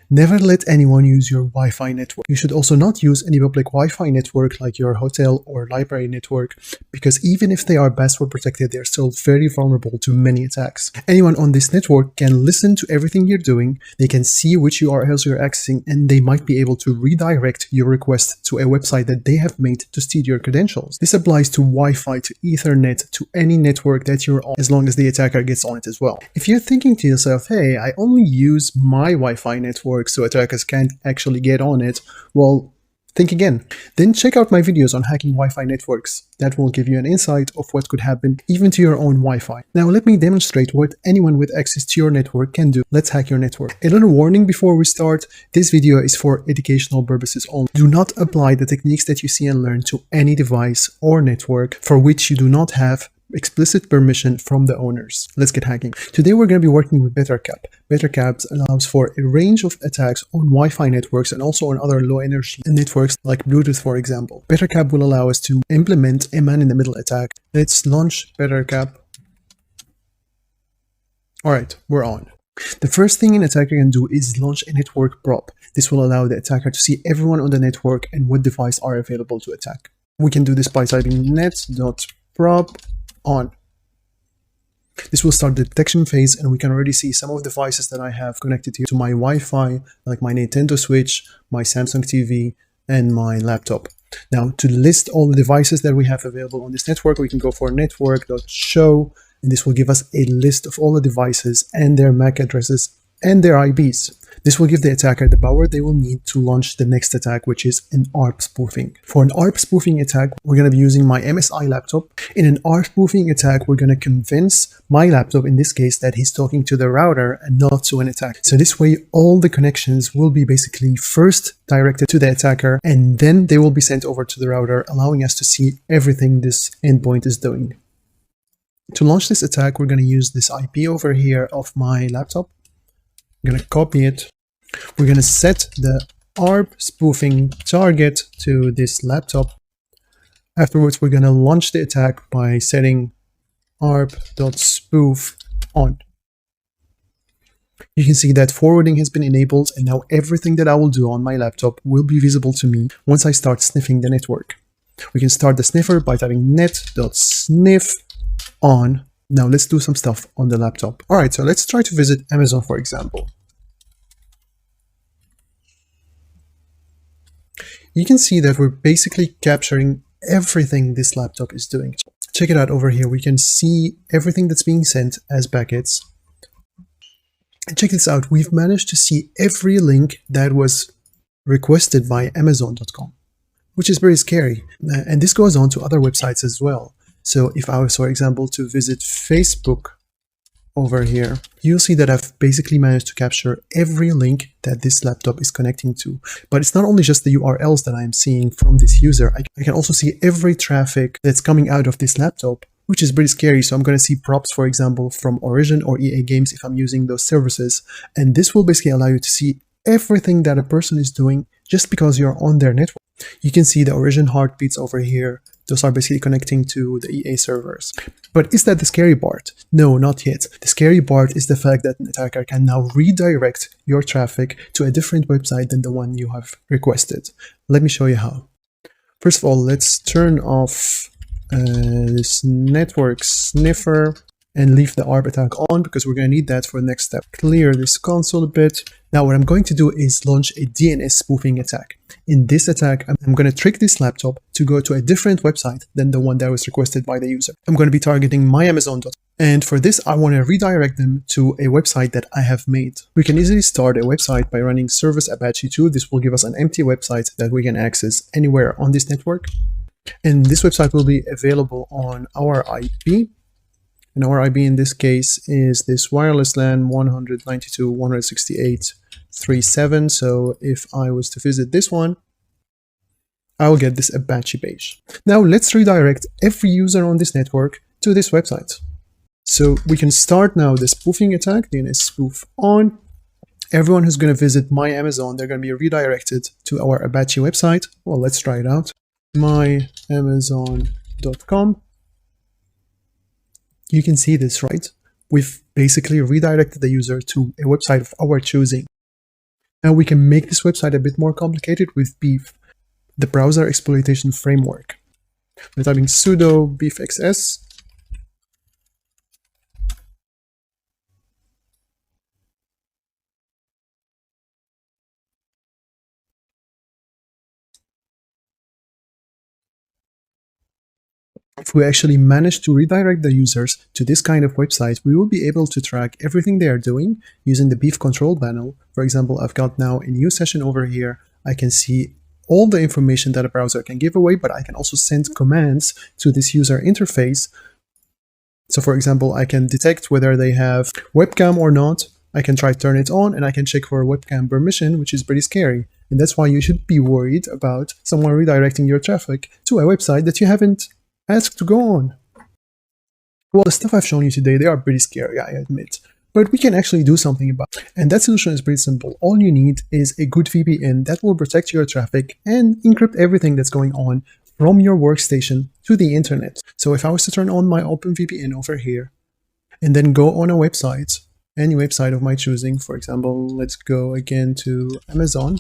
Never let anyone use your Wi-Fi network. You should also not use any public Wi-Fi network like your hotel or library network, because even if they are password protected, they're still very vulnerable to many attacks. Anyone on this network can listen to everything you're doing, they can see which URLs you're accessing, and they might be able to redirect your request to a website that they have made to steal your credentials. This applies to Wi-Fi, to Ethernet, to any network that you're on, as long as the attacker gets on it as well. If you're thinking to yourself, hey, I only use my Wi-Fi network so attackers can't actually get on it, well, think again. Then check out my videos on hacking Wi-Fi networks. That will give you an insight of what could happen even to your own Wi-Fi. Now let me demonstrate what anyone with access to your network can do. Let's hack your network. A little warning before we start, this video is for educational purposes only. Do not apply the techniques that you see and learn to any device or network for which you do not have explicit permission from the owners. Let's get hacking. Today we're going to be working with Bettercap. Bettercap allows for a range of attacks on Wi-Fi networks and also on other low energy networks like Bluetooth, for example. Bettercap will allow us to implement a man-in-the-middle attack. Let's launch Bettercap. Alright, we're on. The first thing an attacker can do is launch a network prop. This will allow the attacker to see everyone on the network and what device are available to attack. We can do this by typing net.prop on. This will start the detection phase, and we can already see some of the devices that I have connected here to my Wi-Fi, like my Nintendo Switch, my Samsung TV, and my laptop. Now, to list all the devices that we have available on this network, we can go for network.show, and this will give us a list of all the devices and their MAC addresses and their IPs. This will give the attacker the power they will need to launch the next attack, which is an ARP spoofing. For an ARP spoofing attack, we're going to be using my MSI laptop. In an ARP spoofing attack, we're going to convince my laptop, in this case, that he's talking to the router and not to an attacker. So this way, all the connections will be basically first directed to the attacker, and then they will be sent over to the router, allowing us to see everything this endpoint is doing. To launch this attack, we're going to use this IP over here of my laptop. I'm going to copy it. We're going to set the ARP spoofing target to this laptop. Afterwards, we're going to launch the attack by setting arp.spoof on. You can see that forwarding has been enabled, and now everything that I will do on my laptop will be visible to me once I start sniffing the network. We can start the sniffer by typing net.sniff on. Now let's do some stuff on the laptop. Alright, so let's try to visit Amazon, for example. You can see that we're basically capturing everything this laptop is doing. Check it out over here. We can see everything that's being sent as packets. And check this out. We've managed to see every link that was requested by Amazon.com, which is very scary. And this goes on to other websites as well. So if I was, for example, to visit Facebook over here, you'll see that I've basically managed to capture every link that this laptop is connecting to. But it's not only just the URLs that I'm seeing from this user. I can also see every traffic that's coming out of this laptop, which is pretty scary. So I'm going to see props, for example, from Origin or EA Games if I'm using those services. And this will basically allow you to see everything that a person is doing just because you're on their network. You can see the Origin heartbeats over here. Those are basically connecting to the EA servers. But is that the scary part? No, not yet. The scary part is the fact that an attacker can now redirect your traffic to a different website than the one you have requested. Let me show you how. First of all, let's turn off this network sniffer and leave the ARP attack on, because we're going to need that for the next step. Clear this console a bit. Now what I'm going to do is launch a DNS spoofing attack. In this attack, I'm going to trick this laptop to go to a different website than the one that was requested by the user. I'm going to be targeting my Amazon.com. And for this, I want to redirect them to a website that I have made. We can easily start a website by running service apache 2. This will give us an empty website that we can access anywhere on this network. And this website will be available on our IP. And our IP in this case is this wireless LAN 192.168.3.7. So if I was to visit this one, I will get this Apache page. Now let's redirect every user on this network to this website. So we can start now the spoofing attack, DNS spoof on. Everyone who's going to visit my Amazon, they're going to be redirected to our Apache website. Well, let's try it out. myamazon.com. You can see this, right? We've basically redirected the user to a website of our choosing. Now we can make this website a bit more complicated with Beef, the browser exploitation framework. We're typing sudo beefxs. If we actually manage to redirect the users to this kind of website, we will be able to track everything they are doing using the Beef control panel. For example, I've got now a new session over here. I can see all the information that a browser can give away, but I can also send commands to this user interface. So for example, I can detect whether they have webcam or not. I can try to turn it on, and I can check for webcam permission, which is pretty scary. And that's why you should be worried about someone redirecting your traffic to a website that you haven't asked to go on. Well, the stuff I've shown you today, they are pretty scary, I admit. But we can actually do something about it. And that solution is pretty simple. All you need is a good VPN that will protect your traffic and encrypt everything that's going on from your workstation to the internet. So if I was to turn on my OpenVPN over here and then go on a website, any website of my choosing, for example, let's go again to Amazon,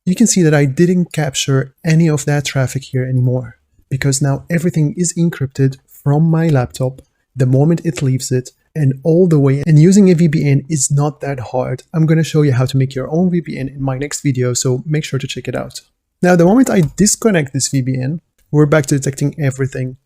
you can see that I didn't capture any of that traffic here anymore, because now everything is encrypted from my laptop the moment it leaves it and all the way. And using a VPN is not that hard. I'm going to show you how to make your own VPN in my next video, so make sure to check it out. Now, the moment I disconnect this VPN, we're back to detecting everything.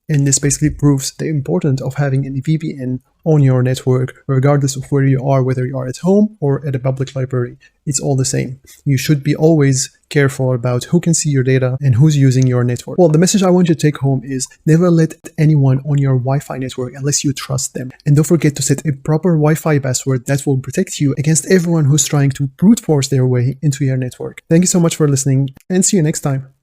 And this basically proves the importance of having a VPN on your network, regardless of where you are, whether you are at home or at a public library. It's all the same. You should be always careful about who can see your data and who's using your network. Well, the message I want you to take home is never let anyone on your Wi-Fi network unless you trust them. And don't forget to set a proper Wi-Fi password that will protect you against everyone who's trying to brute force their way into your network. Thank you so much for listening, and see you next time.